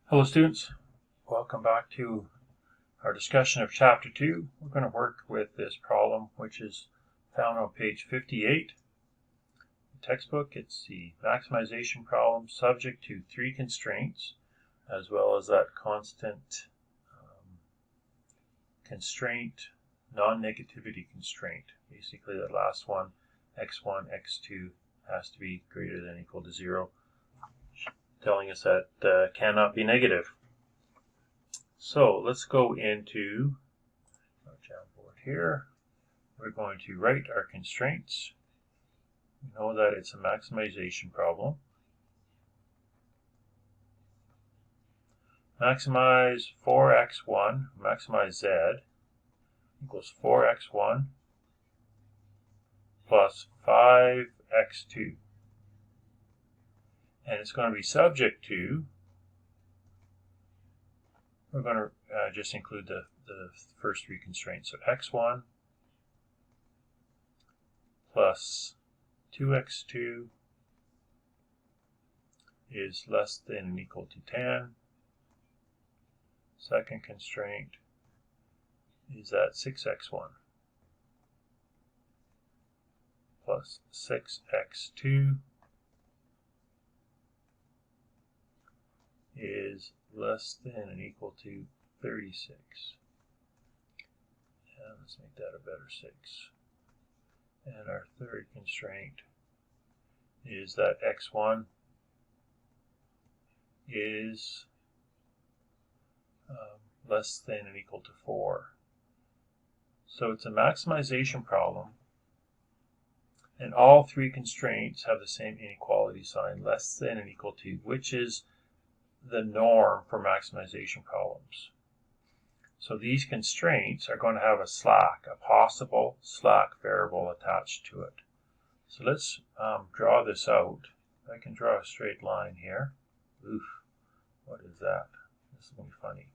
Hello students, welcome back to our discussion of Chapter 2. We're going to work with this problem which is found on page 58 in the textbook. It's the maximization problem subject to three constraints as well as that constant constraint, non-negativity constraint. Basically that last one, x1, x2 has to be greater than or equal to 0. Telling us that cannot be negative. So let's go into our Jamboard here. We're going to write our constraints. We know that it's a maximization problem. Maximize 4x1, maximize z, equals 4x1 plus 5x2. And it's going to be subject to, we're going to just include the first three constraints. So x1 plus 2x2 is less than or equal to 10. Second constraint is that 6x1 plus 6x2 is less than or equal to 36. And let's make that a better 6. And our third constraint is that x1 is less than or equal to 4. So it's a maximization problem, and all three constraints have the same inequality sign, less than or equal to, which is the norm for maximization problems. So these constraints are going to have a slack, a possible slack variable attached to it. So let's draw this out. I can draw a straight line here. Oof, what is that? This is going to be funny.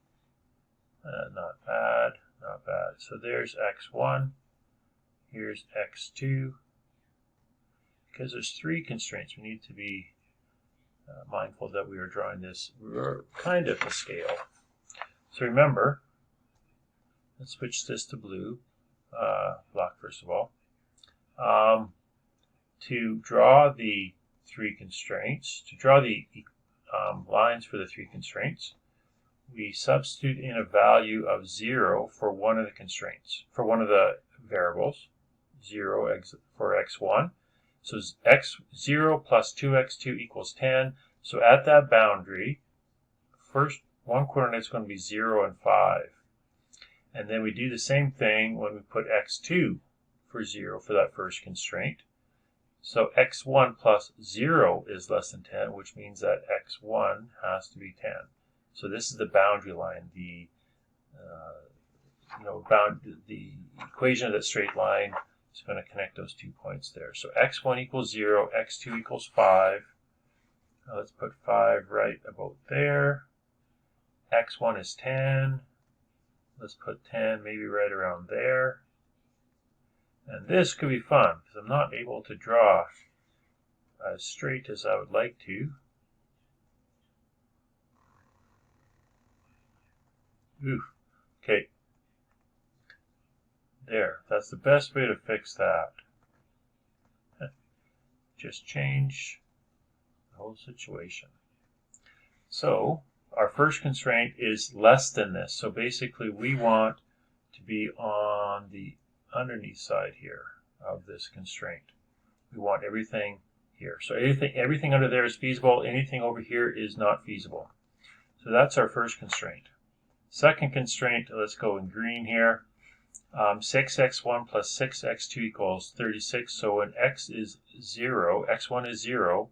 Not bad, not bad. So there's x1, here's x2. Because there's three constraints, we need to be mindful that we are drawing this kind of to scale. So remember, let's switch this to blue, black first of all. To draw the three constraints, to draw the lines for the three constraints, we substitute in a value of 0 for one of the constraints, for one of the variables, 0 for x1. So x0 plus 2x2 equals 10. So at that boundary, first one coordinate is going to be 0 and 5. And then we do the same thing when we put x2 for 0 for that first constraint. So x1 plus 0 is less than 10, which means that x1 has to be 10. So this is the boundary line, the the equation of that straight line is going to connect those 2 points there. So x1 equals 0, x2 equals 5. Now let's put 5 right about there. x1 is 10. Let's put 10 maybe right around there. And this could be fun because I'm not able to draw as straight as I would like to. Oof. Okay. There. That's the best way to fix that. Just change the whole situation. So our first constraint is less than this. So basically we want to be on the underneath side here of this constraint. We want everything here. So everything under there is feasible. Anything over here is not feasible. So that's our first constraint. Second constraint, let's go in green here. 6x1 plus 6x2 equals 36. So when x is 0, x1 is 0,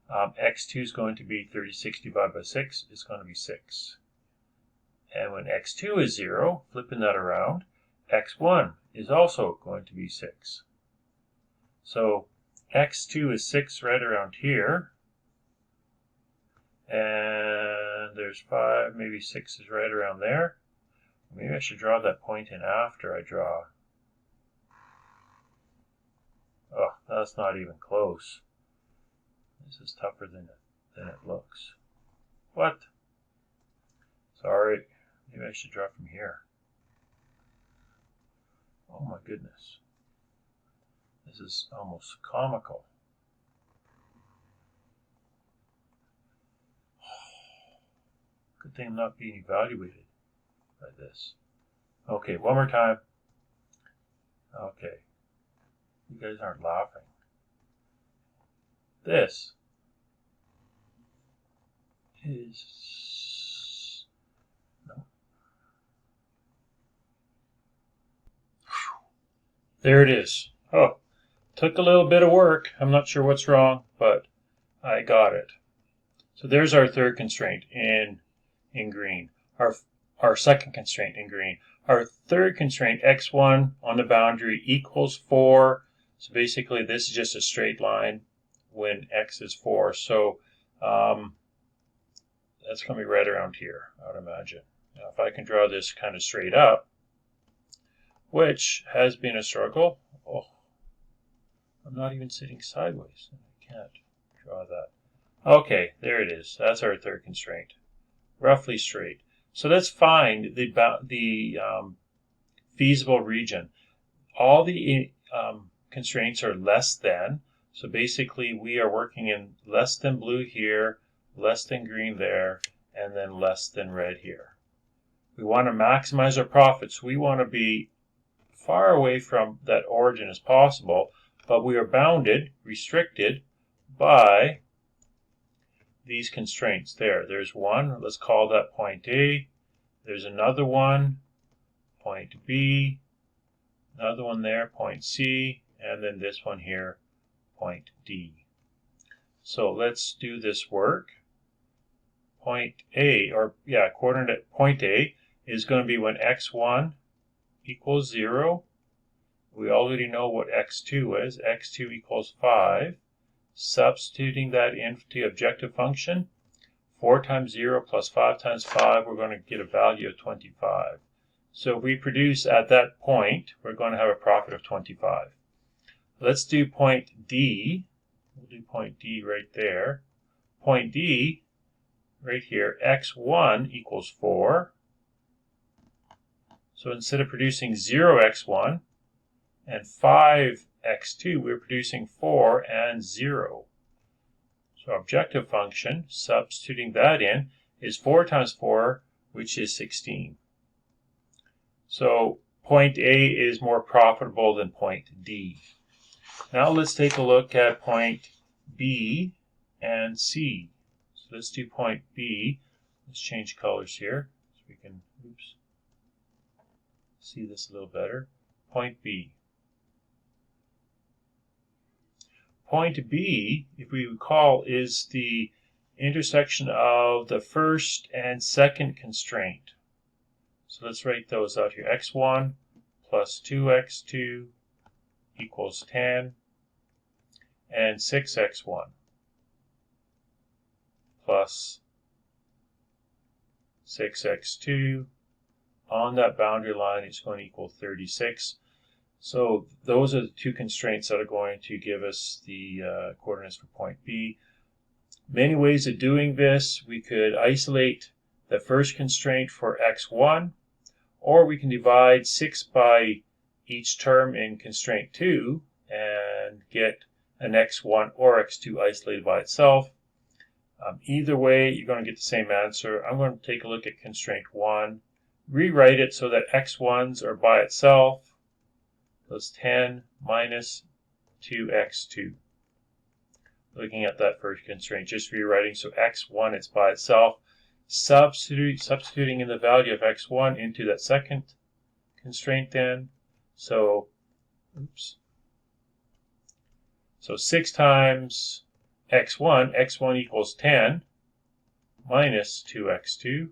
x2 is going to be 36 divided by 6 is going to be 6. And when x2 is 0, flipping that around, x1 is also going to be 6. So x2 is 6 right around here. And there's 5, maybe 6 is right around there. Maybe I should draw that point in after I draw. Oh, that's not even close. This is tougher than it looks. What? Sorry, maybe I should draw from here. Oh my goodness. This is almost comical. Good thing I'm not being evaluated by this. Okay, one more time. Okay. You guys aren't laughing. This is... No. There it is. Oh, took a little bit of work. I'm not sure what's wrong, but I got it. So there's our third constraint in green. Our second constraint in green. Our third constraint, x1 on the boundary equals 4. So basically this is just a straight line when x is 4. So that's going to be right around here, I would imagine. Now if I can draw this kind of straight up, which has been a struggle. Oh, I'm not even sitting sideways. I can't draw that. Okay, there it is. That's our third constraint. Roughly straight. So let's find the feasible region. All the constraints are less than. So basically we are working in less than blue here, less than green there, and then less than red here. We want to maximize our profits. We want to be far away from that origin as possible, but we are bounded, restricted by these constraints there. There's one, let's call that point A. There's another one, point B. Another one there, point C. And then this one here, point D. So let's do this work. Point A, coordinate point A is going to be when x1 equals 0. We already know what x2 is. x2 equals 5. Substituting that into objective function, 4 times 0 plus 5 times 5, we're going to get a value of 25. So if we produce at that point, we're going to have a profit of 25. Let's do point D. We'll do point D right there. Point D, right here, x1 equals 4. So instead of producing 0x1 and 5x2, we're producing 4 and 0. So our objective function, substituting that in, is 4 times 4, which is 16. So point A is more profitable than point D. Now let's take a look at point B and C. So let's do point B. Let's change colors here so we can see this a little better. Point B. Point B, if we recall, is the intersection of the first and second constraint. So let's write those out here. x1 plus 2x2 equals 10, and 6x1 plus 6x2 on that boundary line is going to equal 36. So those are the two constraints that are going to give us the coordinates for point B. Many ways of doing this. We could isolate the first constraint for x1, or we can divide 6 by each term in constraint 2 and get an x1 or x2 isolated by itself. Either way, you're going to get the same answer. I'm going to take a look at constraint 1, rewrite it so that x1s are by itself. That's 10 minus 2x2. Looking at that first constraint, just rewriting. So x1, it's by itself. Substituting in the value of x1 into that second constraint then. So 6 times x1 equals 10 minus 2x2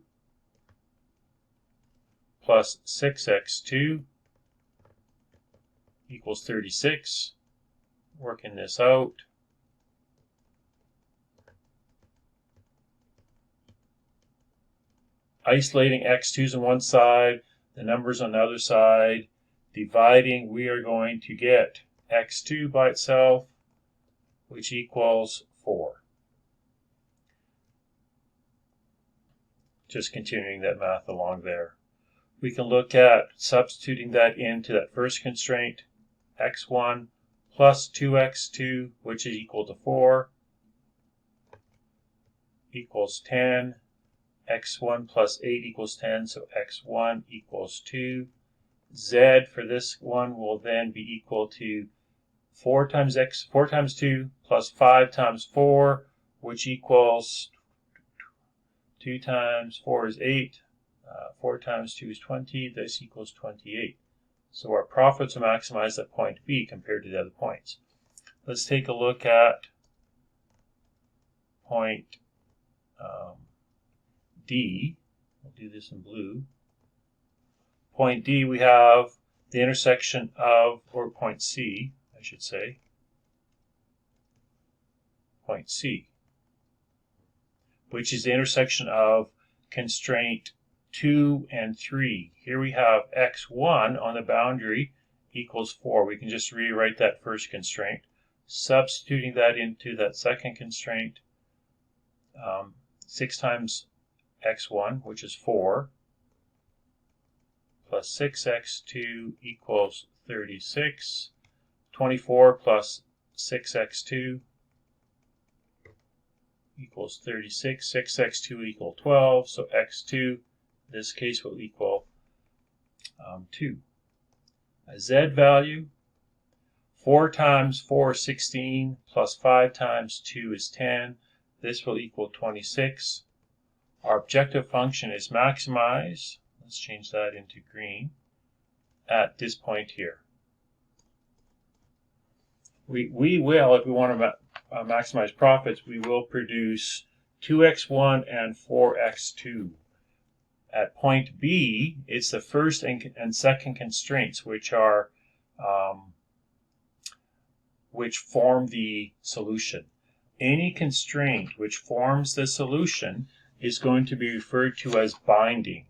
plus 6x2 equals 36. Working this out. Isolating x2's on one side, the numbers on the other side. Dividing, we are going to get x2 by itself, which equals 4. just continuing that math along there. We can look at substituting that into that first constraint, x1 plus 2x2, which is equal to 4, equals 10. x1 plus 8 equals 10, so x1 equals 2. Z for this one will then be equal to 4 times 2 plus 5 times 4, which equals 2 times 4 is 8. 4 times 2 is 20. This equals 28. So our profits are maximized at point B compared to the other points. Let's take a look at point D. We'll do this in blue. Point D, we have the intersection of, or point C, I should say. Point C, which is the intersection of constraint 2 and 3. Here we have x1 on the boundary equals 4. We can just rewrite that first constraint. Substituting that into that second constraint, 6 times x1, which is 4, plus 6x2 equals 36. 24 plus 6x2 equals 36. 6x2 equals 12, so x2, in this case, will equal 2. A z value, 4 times 4 is 16, plus 5 times 2 is 10. This will equal 26. Our objective function is maximize. Let's change that into green at this point here. We will, if we want to maximize profits, we will produce 2x1 and 4x2. At point B, it's the first and second constraints which are which form the solution. Any constraint which forms the solution is going to be referred to as binding.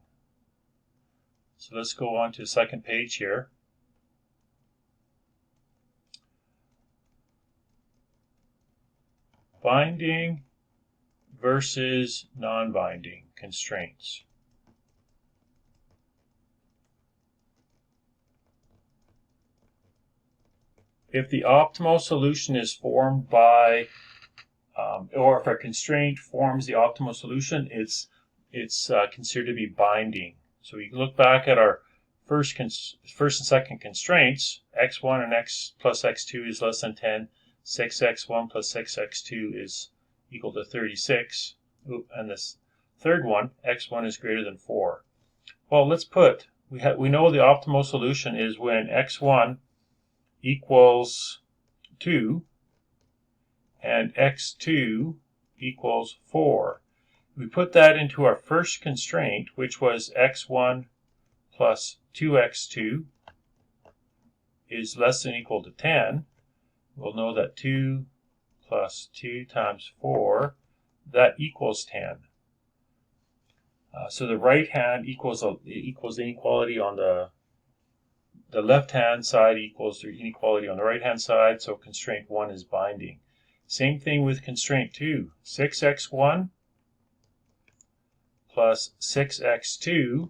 So let's go on to the second page here. Binding versus non-binding constraints. If the optimal solution is formed by, or if a constraint forms the optimal solution, it's considered to be binding. So we look back at our first and second constraints. x1 and x plus x2 is less than 10. 6x1 plus 6x2 is equal to 36. And this third one, x1 is greater than 4. Well, let's put, we know the optimal solution is when x1 equals 2 and x2 equals 4. We put that into our first constraint, which was x1 plus 2x2 is less than or equal to 10. We'll know that 2 plus 2 times 4, that equals 10. So the right hand equals the inequality on the left-hand side equals the inequality on the right-hand side, so constraint 1 is binding. Same thing with constraint 2. 6x1 plus 6x2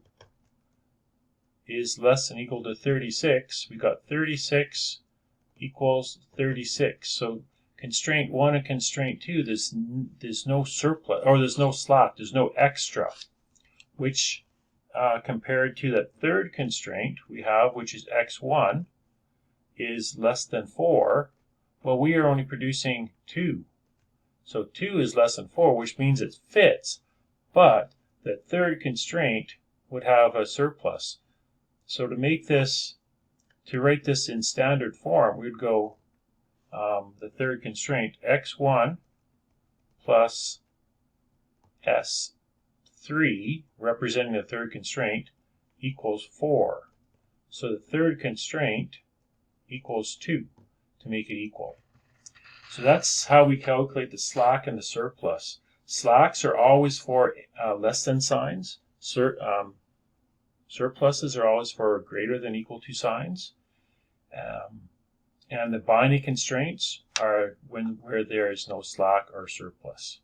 is less than or equal to 36. We got 36 equals 36. So constraint 1 and constraint 2, there's no surplus, or there's no slack, there's no extra, which compared to that third constraint we have, which is x1 is less than 4, well, we are only producing 2. So 2 is less than 4, which means it fits, but the third constraint would have a surplus. So to make this, to write this in standard form, we'd go the third constraint, x1 plus s3, representing the third constraint, equals 4. So the third constraint equals 2 to make it equal. So that's how we calculate the slack and the surplus. Slacks are always for less than signs. Surpluses are always for greater than or equal to signs. And the binding constraints are where there is no slack or surplus.